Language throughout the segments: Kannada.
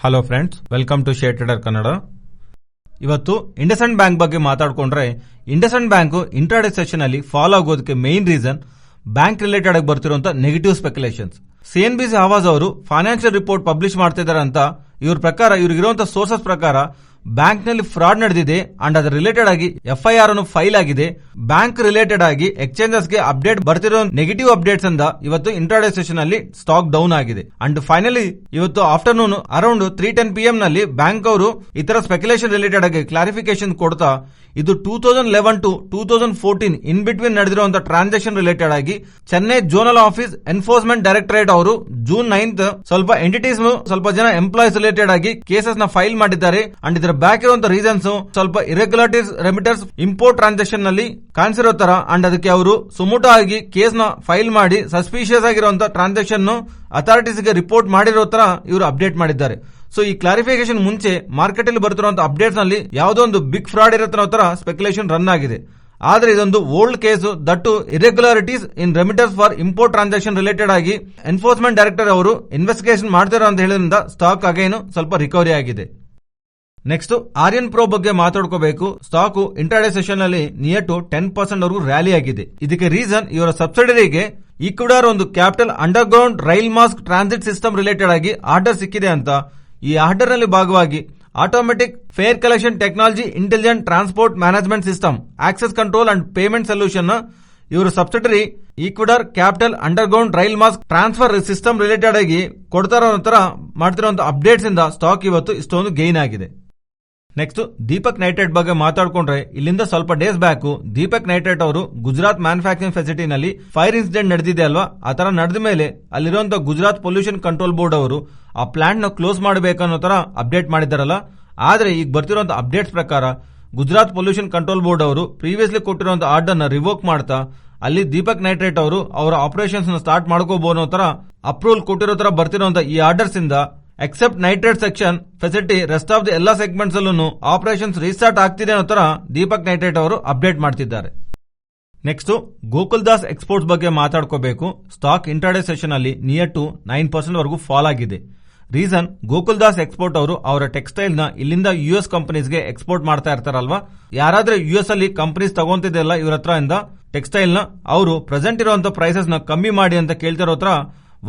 Hello friends, welcome to share trader Kannada. ಇವತ್ತು ಇಂಡಸ್ಇಂಡ್ ಬ್ಯಾಂಕ್ ಬಗ್ಗೆ ಮಾತಾಡ್ಕೊಂಡ್ರೆ, ಇಂಡಸ್ಇಂಡ್ ಬ್ಯಾಂಕ್ ಇಂಟ್ರಾಡೇ ಸೆಷನ್ ಅಲ್ಲಿ ಫಾಲೋ ಆಗೋದಕ್ಕೆ ಮೇನ್ ರೀಸನ್ ಬ್ಯಾಂಕ್ ರಿಲೇಟೆಡ್ ಆಗಿ ಬರ್ತಿರುವಂತ ನೆಗೆಟಿವ್ ಸ್ಪೆಕ್ಯುಲೇಷನ್ಸ್. ಸಿಎನ್ಬಿಸಿ ಆವಾಜ್ ಅವರು ಫೈನಾನ್ಷಿಯಲ್ ರಿಪೋರ್ಟ್ ಪಬ್ಲಿಷ್ ಮಾಡ್ತಿದ್ದಾರೆ ಅಂತ ಇವ್ರ ಪ್ರಕಾರ, ಇವ್ರಿಗಿರುವಂತಹ ಸೋರ್ಸಸ್ ಪ್ರಕಾರ ಬ್ಯಾಂಕ್ ನಲ್ಲಿ ಫ್ರಾಡ್ ನಡೆದಿದೆ ಅಂಡ್ ಅದರ ರಿಲೇಟೆಡ್ ಆಗಿ ಎಫ್ಐಆರ್ ಅನ್ನು ಫೈಲ್ ಆಗಿದೆ. ಬ್ಯಾಂಕ್ ರಿಲೇಟೆಡ್ ಆಗಿ ಎಕ್ಸ್ಚೇಂಜಸ್ ಗೆ ಅಪ್ಡೇಟ್ ಬರ್ತಿರೋ ನೆಗೆಟಿವ್ ಅಪ್ಡೇಟ್ಸ್ ಇಂದ ಇವತ್ತು ಇಂಟ್ರಾಡೇ ಸೆಷನ್ ಅಲ್ಲಿ ಸ್ಟಾಕ್ ಡೌನ್ ಆಗಿದೆ. ಅಂಡ್ ಫೈನಲಿ ಇವತ್ತು ಆಫ್ಟರ್ನೂನ್ ಅರೌಂಡ್ 3:10 PM ನಲ್ಲಿ ಬ್ಯಾಂಕ್ ಅವರು ಇತರ ಸ್ಪೆಕ್ಯುಲೇಷನ್ ರಿಲೇಟೆಡ್ ಆಗಿ ಕ್ಲಾರಿಫಿಕೇಶನ್ ಕೊಡ್ತಾ, ಇದು 2011 to 2014 ಇನ್ ಬಿಟ್ವೀನ್ ನಡೆದಿರುವಂತಹ ಟ್ರಾನ್ಸಾಕ್ಷನ್ ರಿಲೇಟೆಡ್ ಆಗಿ Chennai zonal office enforcement directorate ಅವರು June 9th ಸ್ವಲ್ಪ ಎಂಟಿಟೀಸ್, ಸ್ವಲ್ಪ ಜನ ಎಂಪ್ಲಾಯೀಸ್ ರಿಲೇಟೆಡ್ ಆಗಿ ಕೇಸಸ್ ನ ಫೈಲ್ ಮಾಡಿದ್ದಾರೆ. ಅಂಡ್ ಇದರ ಬ್ಯಾಕ್ ಇರುವಂತಹ ರೀಸನ್ಸ್ ಸ್ವಲ್ಪ ಇರೆಗ್ಯುಲಾರಿಟೀಸ್, ರೆಮಿಟರ್ಸ್, ಇಂಪೋರ್ಟ್ ಟ್ರಾನ್ಸಾಕ್ಷನ್ ನಲ್ಲಿ ಕಾಣಿಸಿರೋ ತರ. ಅಂಡ್ ಅದಕ್ಕೆ ಅವರು ಸುಮುಟ ಆಗಿ ಕೇಸ್ ನ ಫೈಲ್ ಮಾಡಿ ಸಸ್ಪಿಷಿಯಸ್ ಆಗಿರುವಂತಹ ಟ್ರಾನ್ಸಾಕ್ಷನ್ ಅಥಾರಿಟೀಸ್ ಗೆ ರಿಪೋರ್ಟ್ ಮಾಡಿರೋ ತರ ಇವರು ಅಪ್ಡೇಟ್ ಮಾಡಿದ್ದಾರೆ. ಸೊ ಈ ಕ್ಲಾರಿಫಿಕೇಶನ್ ಮುಂಚೆ ಮಾರ್ಕೆಟ್ ಅಲ್ಲಿ ಬರ್ತಿರುವಂತಹ ಅಪ್ಡೇಟ್ಸ್ ನಲ್ಲಿ ಯಾವುದೋ ಒಂದು ಬಿಗ್ ಫ್ರಾಡ್ ಇರೋ ತರ ಸ್ಪೆಕ್ಯುಲೇಷನ್ ರನ್ ಆಗಿದೆ. ಆದ್ರೆ ಇದೊಂದು old case, that irregularities in remitters for import transaction related ಆಗಿ ಎನ್ಫೋರ್ಸ್ಮೆಂಟ್ ಡೈರೆಕ್ಟರ್ ಅವರು ಇನ್ವೆಸ್ಟಿಗೇಷನ್ ಮಾಡ್ತಿರೋ ಅಂತ ಹೇಳಿದ್ರಿಂದ ಸ್ಟಾಕ್ ಅಗೇನ್ ಸ್ವಲ್ಪ ರಿಕವರಿ ಆಗಿದೆ. ನೆಕ್ಸ್ಟ್ ಆರ್ಯನ್ ಪ್ರೋ ಬಗ್ಗೆ ಮಾತಾಡ್ಕೋಬೇಕು. ಸ್ಟಾಕ್ ಇಂಟ್ರಾಡೇ ಸೆಷನ್ ನಲ್ಲಿ ನಿಯರ್ ಟು 10% ವರೆಗೂ ರ್ಯಾಲಿ ಆಗಿದೆ. ಇದಕ್ಕೆ ರೀಸನ್ ಇವರ ಸಬ್ಸಿಡರಿಗೆ ಈಕ್ವಿಡಾರ್ ಒಂದು capital underground rail mass transit system related ಆಗಿ ಆರ್ಡರ್ ಸಿಕ್ಕಿದೆ ಅಂತ. ಈ ಆರ್ಡರ್ ನಲ್ಲಿ ಭಾಗವಾಗಿ automatic fare collection technology, intelligent transport management system, access control and payment solution ಇವರ subsidiary Ecuador capital underground rail mass transfer system related ಆಗಿ ಕೊಡ್ತಾರೋ ತರ ಮಾಡ್ತಿರುವಂತಹ ಅಪ್ಡೇಟ್ಸ್ ಇಂದ ಸ್ಟಾಕ್ ಇವತ್ತು ಇಷ್ಟೊಂದು ಗೈನ್ ಆಗಿದೆ. ನೆಕ್ಸ್ಟ್ ದೀಪಕ್ ನೈಟ್ರೇಟ್ ಬಗ್ಗೆ ಮಾತಾಡ್ಕೊಂಡ್ರೆ, ಇಲ್ಲಿಂದ ಸ್ವಲ್ಪ ಡೇಸ್ ಬ್ಯಾಕ್ ದೀಪಕ್ ನೈಟ್ರೇಟ್ ಅವರು ಗುಜರಾತ್ ಮ್ಯಾನುಫ್ಯಾಕ್ಚರಿಂಗ್ ಫೆಸಿಲಿಟಿ ನಲ್ಲಿ ಫೈರ್ ಇನ್ಸಿಡೆಂಟ್ ನಡೆದಿದೆ ಅಲ್ವಾ, ಆ ತರ ನಡೆದ ಮೇಲೆ ಅಲ್ಲಿರುವಂತಹ ಗುಜರಾತ್ ಪೊಲ್ಯೂಷನ್ ಕಂಟ್ರೋಲ್ ಬೋರ್ಡ್ ಅವರು ಆ ಪ್ಲಾಂಟ್ ನ ಕ್ಲೋಸ್ ಮಾಡಬೇಕನ್ನೋ ತರ ಅಪ್ಡೇಟ್ ಮಾಡಿದಾರಲ್ಲ. ಆದ್ರೆ ಈಗ ಬರ್ತಿರುವಂತಹ ಅಪ್ಡೇಟ್ಸ್ ಪ್ರಕಾರ ಗುಜರಾತ್ ಪೊಲ್ಯೂಷನ್ ಕಂಟ್ರೋಲ್ ಬೋರ್ಡ್ ಅವರು ಪ್ರೀವಿಯಸ್ಲಿ ಕೊಟ್ಟಿರುವಂತಹ ಆರ್ಡರ್ ನ ರಿವೋಕ್ ಮಾಡ್ತಾ ಅಲ್ಲಿ ದೀಪಕ್ ನೈಟ್ರೇಟ್ ಅವರು ಅವರ ಆಪರೇಷನ್ಸ್ ನ ಸ್ಟಾರ್ಟ್ ಮಾಡ್ಕೋಬಹುದು ತರ ಅಪ್ರೂವಲ್ ಕೊಟ್ಟಿರೋ ತರ ಬರ್ತಿರುವಂತಹ ಈ ಆರ್ಡರ್ಸ್ ಇಂದ except nitrate section facility rest of the ಎಲ್ಲಾ ಸೆಗ್ಮೆಂಟ್ಸ್ ಅಲ್ಲೂ ಆಪರೇಷನ್ಸ್ ರೀಸ್ಟಾರ್ಟ್ ಆಗ್ತಿದೆ ಅನ್ನೋ ತರ ದೀಪಕ್ ನೈಟ್ರೇಟ್ ಅವರು ಅಪ್ಡೇಟ್ ಮಾಡ್ತಿದ್ದಾರೆ. ನೆಕ್ಸ್ಟ್ ಗೋಕುಲ್ ದಾಸ್ ಎಕ್ಸ್ಪೋರ್ಟ್ಸ್ ಬಗ್ಗೆ ಮಾತಾಡ್ಕೋಬೇಕು. ಸ್ಟಾಕ್ ಇಂಟ್ರಾಡೇ ಸೆಷನ್ ಅಲ್ಲಿ ನಿಯರ್ ಟು 9% ವರೆಗೂ ಫಾಲ್ ಆಗಿದೆ. ರೀಸನ್, ಗೋಕುಲ್ ದಾಸ್ ಎಕ್ಸ್ಪೋರ್ಟ್ ಅವರು ಅವರ ಟೆಕ್ಸ್ಟೈಲ್ ನ ಇಲ್ಲಿಂದ US ಕಂಪನೀಸ್ ಗೆ ಎಕ್ಸ್ಪೋರ್ಟ್ ಮಾಡ್ತಾ ಇರ್ತಾರಲ್ವಾ. ಯಾರಾದ್ರೂ US ಅಲ್ಲಿ ಕಂಪನೀಸ್ ತಗೊಂತಿದೆಯಲ್ಲ ಇವ್ರ ಹತ್ರ ಇಂದ ಟೆಕ್ಸ್ಟೈಲ್ ನ, ಅವರು ಪ್ರೆಸೆಂಟ್ ಇರುವಂತಹ ಪ್ರೈಸಸ್ ನ ಕಮ್ಮಿ ಮಾಡಿ ಅಂತ ಕೇಳ್ತಿರೋ ಹತ್ರ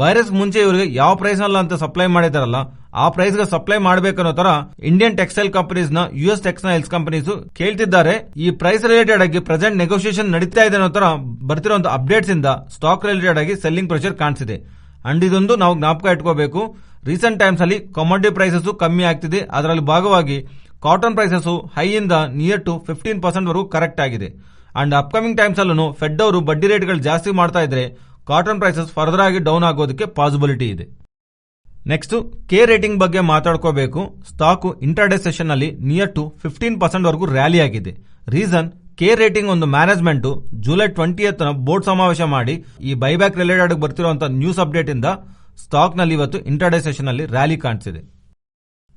ವೈರಸ್ ಮುಂಚೆ ಇವರಿಗೆ ಯಾವ ಪ್ರೈಸ್ ಅಲ್ಲ ಅಂತ ಸಪ್ಲೈ ಮಾಡಿದಾರಲ್ಲ ಆ ಪ್ರೈಸ್ ಗೆ ಸಪ್ಲೈ ಮಾಡಬೇಕನ್ನೋ ತರ ಇಂಡಿಯನ್ ಟೆಕ್ಸ್ಟೈಲ್ ಕಂಪನೀಸ್ ನ US ಟೆಕ್ಸ್ಟೈಲ್ಸ್ ಕಂಪನೀಸ್ ಕೇಳ್ತಿದ್ದಾರೆ. ಈ ಪ್ರೈಸ್ ರಿಲೇಟೆಡ್ ಆಗಿ ಪ್ರೆಸೆಂಟ್ ನೆಗೋಸಿಯೇಷನ್ ನಡೀತಾ ಇದೆ ಅನ್ನೋ ತರ ಬರ್ತಿರುವಂತಹ ಅಪ್ಡೇಟ್ಸ್ ಇಂದ ಸ್ಟಾಕ್ ರಿಲೇಟೆಡ್ ಆಗಿ ಸೆಲ್ಲಿಂಗ್ ಪ್ರೆಷರ್ ಕಾಣಿಸಿದೆ. ಅಂಡ್ ಇದೊಂದು ನಾವು ಜ್ಞಾಪಕ ಇಟ್ಕೋಬೇಕು. ರೀಸೆಂಟ್ ಟೈಮ್ಸ್ ಅಲ್ಲಿ ಕಮೋಡಿಟಿ ಪ್ರೈಸಸ್ ಕಮ್ಮಿ ಆಗ್ತಿದೆ. ಅದರಲ್ಲಿ ಭಾಗವಾಗಿ ಕಾಟನ್ ಪ್ರೈಸಸ್ ಹೈ ಇಂದ ನಿಯರ್ ಟು 15% ವರೆಗೂ ಕರೆಕ್ಟ್ ಆಗಿದೆ. ಅಂಡ್ ಅಪ್ಕಮಿಂಗ್ ಟೈಮ್ಸ್ ಅಲ್ಲೂ ಫೆಡ್ ಅವರು ಬಡ್ಡಿ ರೇಟ್ಗಳು ಜಾಸ್ತಿ ಮಾಡ್ತಾ ಇದ್ರೆ ಕಾಟನ್ ಪ್ರೈಸಸ್ ಫರ್ದರ್ ಆಗಿ ಡೌನ್ ಆಗೋದಕ್ಕೆ ಪಾಸಿಬಿಲಿಟಿ ಇದೆ. ನೆಕ್ಸ್ಟ್ ಕೆ ರೇಟಿಂಗ್ ಬಗ್ಗೆ ಮಾತಾಡ್ಕೋಬೇಕು. ಸ್ಟಾಕ್ ಇಂಟ್ರಾಡೇ ಸೆಷನ್ ಅಲ್ಲಿ ನಿಯರ್ ಟು 15% ವರೆಗೂ ರ್ಯಾಲಿ ಆಗಿದೆ. ರೀಸನ್, ಕೆ ರೇಟಿಂಗ್ ಒಂದು ಮ್ಯಾನೇಜ್ಮೆಂಟ್ ಜುಲೈ 20th ಬೋರ್ಡ್ ಸಮಾವೇಶ ಮಾಡಿ ಈ ಬೈಬ್ಯಾಕ್ ರಿಲೇಟೆಡ್ ಬರ್ತಿರುವಂತಹ ನ್ಯೂಸ್ ಅಪ್ಡೇಟ್ ಇಂದ ಸ್ಟಾಕ್ ನಲ್ಲಿ ಇವತ್ತು ಇಂಟ್ರಾಡೇ ಸೆಷನ್ ಅಲ್ಲಿ ರ್ಯಾಲಿ ಕಾಣಿಸಿದೆ.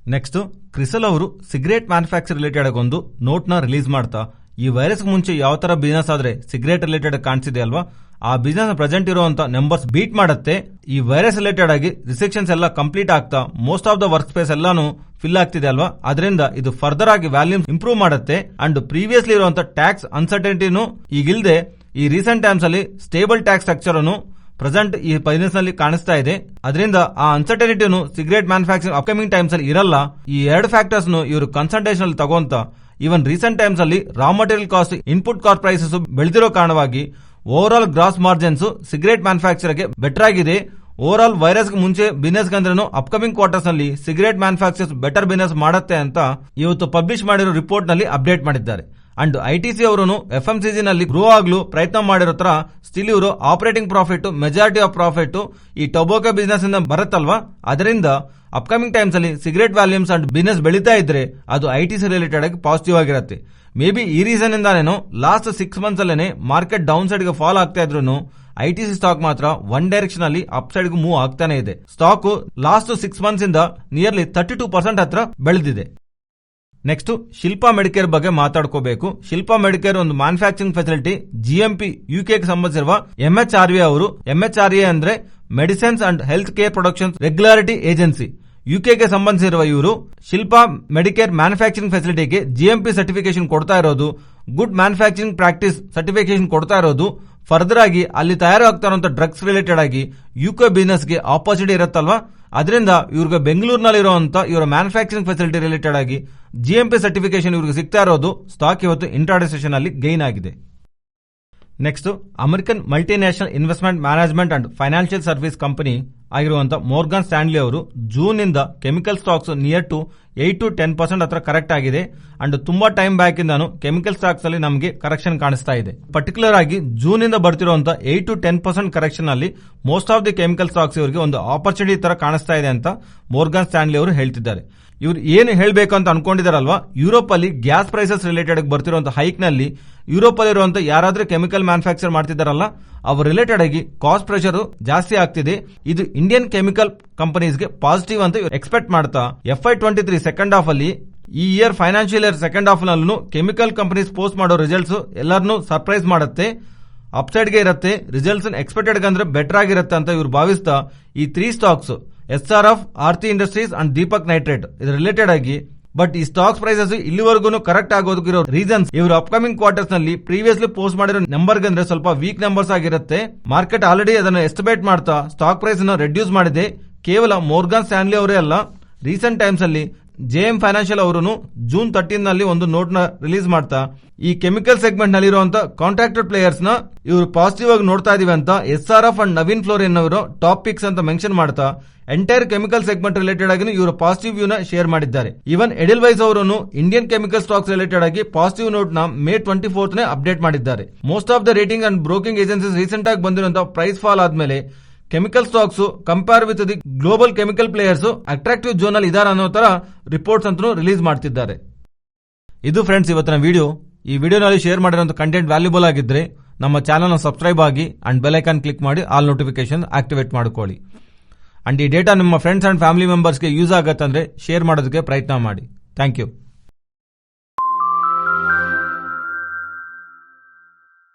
ನೆಕ್ಸ್ಟ್ ಕ್ರಿಸಲ್ ಅವರು ಸಿಗರೇಟ್ ಮ್ಯಾನುಫ್ಯಾಕ್ಚರ್ ರಿಲೇಟೆಡ್ ಒಂದು ನೋಟ್ ನ ರಿಲೀಸ್ ಮಾಡ್ತಾ, ಈ ವೈರಸ್ ಮುಂಚೆ ಯಾವ ತರ ಬಿಸಿನೆಸ್ ಆದ್ರೆ ಸಿಗರೇಟ್ ರಿಲೇಟೆಡ್ ಕಾಣಿಸಿದೆ ಅಲ್ವಾ, ಆ ಬಿಸಿನೆಸ್ ಪ್ರೆಸೆಂಟ್ ಇರುವಂತ ನಂಬರ್ಸ್ ಬೀಟ್ ಮಾಡುತ್ತೆ. ಈ ವೈರಸ್ ರಿಲೇಟೆಡ್ ಆಗಿ ರಿಸ್ಟ್ರಿಕ್ಷನ್ಸ್ ಎಲ್ಲ ಕಂಪ್ಲೀಟ್ ಆಗ್ತಾ most of the work space ಎಲ್ಲಾನು ಫಿಲ್ ಆಗ್ತಿದೆ ಅಲ್ವಾ, ಅದರಿಂದ ಇದು ಫರ್ದರ್ ಆಗಿ ವ್ಯಾಲ್ಯೂಮ್ ಇಂಪ್ರೂವ್ ಮಾಡುತ್ತೆ. ಅಂಡ್ ಪ್ರೀವಿಯಸ್ಲಿ ಇರುವಂತ ಟ್ಯಾಕ್ಸ್ ಅನ್ಸರ್ಟನಿಟಿನು ಈಗಿಲ್ದೆ ಈ ರೀಸೆಂಟ್ ಟೈಮ್ಸ್ ಅಲ್ಲಿ ಸ್ಟೇಬಲ್ ಟ್ಯಾಕ್ಸ್ ಸ್ಟ್ರಕ್ಚರ್ ಅನ್ನು ಪ್ರೆಸೆಂಟ್ ಈ ಬಿಸಿನೆಸ್ ನಲ್ಲಿ ಕಾಣಿಸ್ತಾ ಇದೆ. ಅದರಿಂದ ಆ ಅನ್ಸರ್ಟನಿಟಿನು ಸಿಗರೇಟ್ ಮ್ಯಾನುಫ್ಯಾಕ್ಚರಿಂಗ್ ಅಪ್ಕಮಿಂಗ್ ಟೈಮ್ಸ್ ಅಲ್ಲಿ ಇರಲ್ಲ. ಈ ಎರಡು ಫ್ಯಾಕ್ಟರ್ಸ್ ಇವರು ಕನ್ಸಂಟ್ರೇಷನ್ ಅಲ್ಲಿ ತಗೊಂತ ಈವನ್ ರೀಸೆಂಟ್ ಟೈಮ್ಸ್ ಅಲ್ಲಿ raw material cost, input cost prices ಬೆಳೆದಿರೋ ಕಾರಣವಾಗಿ over all gross margins cigarette manufacture ಗೆ ಬೆಟರ್ ಆಗಿದೆ. ಓವರ್ ಆಲ್ ವೈರಸ್ ಮುಂಚೆ ಬಿಸಿನೆಸ್ ಅಂದ್ರೆ ಅಪ್ಕಮಿಂಗ್ ಕ್ವಾರ್ಟರ್ಸ್ ನಲ್ಲಿ ಸಿಗರೇಟ್ ಮ್ಯಾನುಫ್ಯಾಕ್ಚರ್ಸ್ ಬೆಟರ್ ಬಿಸಿನೆಸ್ ಮಾಡುತ್ತೆ ಅಂತ ಇವತ್ತು ಪಬ್ಲಿಷ್ ಮಾಡಿರೋ ರಿಪೋರ್ಟ್ ನಲ್ಲಿ ಅಪ್ಡೇಟ್ ಮಾಡಿದ್ದಾರೆ. ಅಂಡ್ ಐಟಿಸಿ ಅವರು ಎಫ್ಎಂಸಿಜಿ ನಲ್ಲಿ ಗ್ರೋ ಆಗಲು ಪ್ರಯತ್ನ ಮಾಡಿರೋ ತರ ಸ್ಟಿಲ್ ಇವರು operating profit, majority of profit ಈ ಟೊಬಾಕೋ ಬಿಸಿನೆಸ್ ಇಂದ ಬರುತ್ತಲ್ವಾ, ಅದರಿಂದ ಅಪ್ಕಮಿಂಗ್ ಟೈಮ್ಸ್ ಅಲ್ಲಿ ಸಿಗರೇಟ್ ವ್ಯಾಲ್ಯೂಮ್ಸ್ ಅಂಡ್ ಬಿಸಿನೆಸ್ ಬೆಳೀತಾ ಇದ್ರೆ ಅದು ಐಟಿಸಿ ರಿಲೇಟೆಡ್ ಆಗಿ ಪಾಸಿಟಿವ್ ಆಗಿರುತ್ತೆ. ಮೇ ಬಿ ಈ ರೀಸನ್ ಇಂದಾನೇನೋ ಲಾಸ್ಟ್ 6 ಮಂತ್ಸ್ ಅಲ್ಲೇನೆ ಮಾರ್ಕೆಟ್ ಡೌನ್ ಸೈಡ್ ಗೆ ಫಾಲ್ ಆಗ್ತಾ ಇದ್ರು ಐಟಿಸಿ ಸ್ಟಾಕ್ ಮಾತ್ರ ಒನ್ ಡೈರೆಕ್ಷನ್ ಅಲ್ಲಿ ಅಪ್ ಸೈಡ್ ಗೆ ಮೂವ್ ಆಗ್ತಾನೆ ಇದೆ. ಸ್ಟಾಕ್ ಲಾಸ್ಟ್ 6 ಮಂತ್ಸ್ ಇಂದ ನಿಯರ್ಲಿ 32% ಹತ್ರ ಬೆಳೆದಿದೆ. ನೆಕ್ಸ್ಟ್ ಶಿಲ್ಪಾ ಮೆಡಿಕೇರ್ ಬಗ್ಗೆ ಮಾತಾಡ್ಕೋಬೇಕು. ಶಿಲ್ಪಾ ಮೆಡಿಕೇರ್ ಒಂದು ಮ್ಯಾನುಫ್ಯಾಕ್ಚರಿಂಗ್ ಫೆಸಿಲಿಟಿ GMP UK ಗೆ ಸಂಬಂಧಿಸಿರುವ MHRA ಅವರು, MHRA ಅಂದ್ರೆ medicines and health care production regularity agency, ಯುಕೆಗೆ ಸಂಬಂಧಿಸಿರುವ ಇವರು ಶಿಲ್ಪಾ ಮೆಡಿಕೇರ್ ಮ್ಯಾನುಫ್ಯಾಕ್ಚರಿಂಗ್ ಫೆಸಿಲಿಟಿಗೆ GMP ಸರ್ಟಿಫಿಕೇಶನ್ ಕೊಡ್ತಾ ಇರೋದು, ಗುಡ್ ಮ್ಯಾನುಫ್ಯಾಕ್ಚರಿಂಗ್ ಪ್ರಾಕ್ಟೀಸ್ ಸರ್ಟಿಫಿಕೇಶನ್ ಕೊಡ್ತಾ ಇರೋದು, ಫರ್ದರ್ ಆಗಿ ಅಲ್ಲಿ ತಯಾರಾಗ್ತಾ ಇರುವಂತಹ ಡ್ರಗ್ಸ್ ರಿಲೇಟೆಡ್ ಆಗಿ ಯುಕೆ ಬಿಸಿನೆಸ್ಗೆ ಆಪರ್ಚುನಿಟಿ ಇರುತ್ತಲ್ವಾ, ಅದರಿಂದ ಇವ್ರಿಗೆ ಬೆಂಗಳೂರಿನಲ್ಲಿರುವಂತಹ ಇವರ ಮ್ಯಾನುಫ್ಯಾಕ್ಚರಿಂಗ್ ಫೆಸಿಲಿಟಿ ರಿಲೇಟೆಡ್ ಆಗಿ GMP ಸರ್ಟಿಫಿಕೇಶನ್ ಇವ್ರಿಗೆ ಸಿಗ್ತಾ ಇರೋದು ಸ್ಟಾಕ್ ಇವತ್ತು ಇಂಟ್ರಾಡೇ ಸೆಷನ್ ಅಲ್ಲಿ ಗೈನ್ ಆಗಿದೆ. Next, American multinational investment management and financial service company ಆಗಿರುವಂತಹ ಮೋರ್ಗನ್ ಸ್ಟ್ಯಾನ್ಲಿ ಅವರು ಜೂನ್ ನಿಂದ chemical stocks near to 8 to 10% ಹತ್ರ ಕರೆಕ್ಟ್ ಆಗಿದೆ. ಅಂಡ್ ತುಂಬಾ ಟೈಮ್ ಬ್ಯಾಕ್ ಇಂದಾನು ಕೆಮಿಕಲ್ ಸ್ಟಾಕ್ಸ್ ಅಲ್ಲಿ ನಮಗೆ ಕರೆಕ್ಷನ್ ಕಾಣಿಸ್ತಾ ಇದೆ. ಪರ್ಟಿಕ್ಯುಲರ್ ಆಗಿ ಜೂನ್ ನಿಂದ ಬರ್ತಿರುವಂತಹ 8 to 10% ಕರೆಕ್ಷನ್ ಅಲ್ಲಿ most of the chemical stocks ಇವರಿಗೆ ಒಂದು ಆಪರ್ಚುನಿಟಿ ತರ ಕಾಣಿಸ್ತಾ ಇದೆ ಅಂತ ಮೋರ್ಗನ್ ಸ್ಟ್ಯಾನ್ಲಿ ಅವರು ಹೇಳ್ತಿದ್ದಾರೆ. ಇವ್ರು ಏನು ಹೇಳಬೇಕು ಅಂತ ಅನ್ಕೊಂಡಿದಾರಲ್ವಾ, ಯುರೋಪ್ ಅಲ್ಲಿ ಗ್ಯಾಸ್ ಪ್ರೈಸಸ್ ರಿಲೇಟೆಡ್ ಬರ್ತಿರುವಂತಹ ಹೈಕ್ ನಲ್ಲಿ ಯುರೋಪ್ ಅಲ್ಲಿ ಇರುವಂತಹ ಯಾರಾದ್ರೂ ಕೆಮಿಕಲ್ ಮ್ಯಾನುಫ್ಯಾಕ್ಚರ್ ಮಾಡ್ತಿದ್ದಾರಲ್ಲ ಅವ್ರ ರಿಲೇಟೆಡ್ ಆಗಿ ಕಾಸ್ಟ್ ಪ್ರೆಷರ್ ಜಾಸ್ತಿ ಆಗ್ತಿದೆ. ಇದು ಇಂಡಿಯನ್ ಕೆಮಿಕಲ್ ಕಂಪನೀಸ್ಗೆ ಪಾಸಿಟಿವ್ ಅಂತ ಎಕ್ಸ್ಪೆಕ್ಟ್ ಮಾಡ್ತಾ FY23 ಸೆಕೆಂಡ್ ಹಾಫ್ ಅಲ್ಲಿ ಈ year financial year second half ನಲ್ಲೂ ಕೆಮಿಕಲ್ ಕಂಪನೀಸ್ ಪೋಸ್ಟ್ ಮಾಡೋ ರಿಸಲ್ಟ್ಸ್ ಎಲ್ಲರನ್ನೂ ಸರ್ಪ್ರೈಸ್ ಮಾಡುತ್ತೆ, ಅಪ್ಸೈಡ್ ಗೆ ಇರುತ್ತೆ, ರಿಸಲ್ಟ್ಸ್ ಎಕ್ಸ್ಪೆಕ್ಟೆಡ್ ಅಂದ್ರೆ ಬೆಟರ್ ಆಗಿರುತ್ತೆ ಅಂತ ಇವ್ರು ಭಾವಿಸ್ತಾ ಈ 3 stocks SRF, Aarti industries and Deepak nitrate ಇದು ರಿಲೇಟೆಡ್ ಆಗಿ ಬಟ್ ಈ ಸ್ಟಾಕ್ಸ್ ಪ್ರೈಸಸ್ ಇಲ್ಲಿವರೆಗೂ ಕರೆಕ್ಟ್ ಆಗೋದಕ್ಕಿರೋ ರೀಸನ್ಸ್ ಇವರು ಅಪ್ಕಮಿಂಗ್ ಕ್ವಾರ್ಟರ್ಸ್ ನಲ್ಲಿ ಪ್ರೀವಿಯಸ್ಲಿ ಪೋಸ್ಟ್ ಮಾಡಿರೋ ನಂಬರ್ ಅಂದ್ರೆ ಸ್ವಲ್ಪ ವೀಕ್ ನಂಬರ್ಸ್ ಆಗಿರುತ್ತೆ. ಮಾರ್ಕೆಟ್ ಆಲ್ರೆಡಿ ಅದನ್ನು ಎಸ್ಟಿಮೇಟ್ ಮಾಡ್ತಾ ಸ್ಟಾಕ್ ಪ್ರೈಸ್ ಅನ್ನು ರೆಡ್ಯೂಸ್ ಮಾಡಿದೆ. ಕೇವಲ ಮೋರ್ಗನ್ ಸ್ಟ್ಯಾನ್ಲಿ ಅವರೇ ಅಲ್ಲ, ರೀಸೆಂಟ್ ಟೈಮ್ಸ್ ಅಲ್ಲಿ JM ಫೈನಾನ್ಷಿಯಲ್ ಅವರು ಜೂನ್ 13 ನಲ್ಲಿ ಒಂದು ನೋಟ್ ನ ರಿಲೀಸ್ ಮಾಡ್ತಾ ಈ ಕೆಮಿಕಲ್ ಸೆಗ್ಮೆಂಟ್ ನಲ್ಲಿರುವಂತಹ ಕಾಂಟ್ರಾಕ್ಟೆಡ್ ಪ್ಲೇಯರ್ಸ್ ನ ಇವರು ಪಾಸಿಟಿವ್ ಆಗಿ ನೋಡ್ತಾ ಇದೀವಿ ಅಂತ SRF ಅಂಡ್ ನವೀನ್ ಫ್ಲೋರಿನ್ ಅವರು ಟಾಪ್ ಪಿಕ್ಸ್ ಅಂತ ಮೆನ್ಷನ್ ಮಾಡ್ತಾ ಎಂಟೈರ್ ಕೆಮಿಕಲ್ ಸೆಗ್ಮೆಂಟ್ ರಿಲೇಟೆಡ್ ಆಗಿ ಇವರು ಪಾಸಿಟಿವ್ ವ್ಯೂ ನ ಶೇರ್ ಮಾಡಿದ್ದಾರೆ. ಈವನ್ ಎಡೆಲ್ವೈಸ್ ಅವರು ಇಂಡಿಯನ್ ಕೆಮಿಕಲ್ ಸ್ಟಾಕ್ಸ್ ರಿಲೇಟೆಡ್ ಆಗಿ ಪಾಸಿಟಿವ್ ನೋಟ್ ನ May 24 ನೇ ಅಪ್ಡೇಟ್ ಮಾಡಿದ್ದಾರೆ. Most of the rating and broking agencies recent ಆಗಿ ಬಂದಿರುವಂತಹ ಪ್ರೈಸ್ ಫಾಲ್ ಆದ್ಮೇಲೆ chemical stocks compare with the global chemical players attractive zone ಅಲ್ಲಿ ಇದಾರೆ ಅನ್ನೋ ತರ ರಿಪೋರ್ಟ್ಸ್ ಅಂತೂ ರಿಲೀಸ್ ಮಾಡ್ತಿದ್ದಾರೆ. ಇದು ಫ್ರೆಂಡ್ಸ್ ಇವತ್ತಿನ ವಿಡಿಯೋ. ಈ ವಿಡಿಯೋನಲ್ಲಿ ಶೇರ್ ಮಾಡಿರುವಂತಹ ಕಂಟೆಂಟ್ ವ್ಯಾಲ್ಯೂಬಲ್ ಆಗಿದ್ರೆ ನಮ್ಮ ಚಾನಲ್ ಸಬ್ಸ್ಕ್ರೈಬ್ ಆಗಿ ಅಂಡ್ ಬೆಲ್ ಐಕಾನ್ ಕ್ಲಿಕ್ ಮಾಡಿ ಆಲ್ ನೋಟಿಫಿಕೇಶನ್ ಆಕ್ಟಿವೇಟ್ ಮಾಡ್ಕೊಳ್ಳಿ. ಅಂಡ್ ಈ ಡೇಟಾ ನಿಮ್ಮ ಫ್ರೆಂಡ್ಸ್ ಅಂಡ್ ಫ್ಯಾಮಿಲಿ ಮೆಂಬರ್ಸ್ಗೆ ಯೂಸ್ ಆಗತ್ತಂದ್ರೆ ಶೇರ್ ಮಾಡೋದಕ್ಕೆ ಪ್ರಯತ್ನ ಮಾಡಿ. Thank you.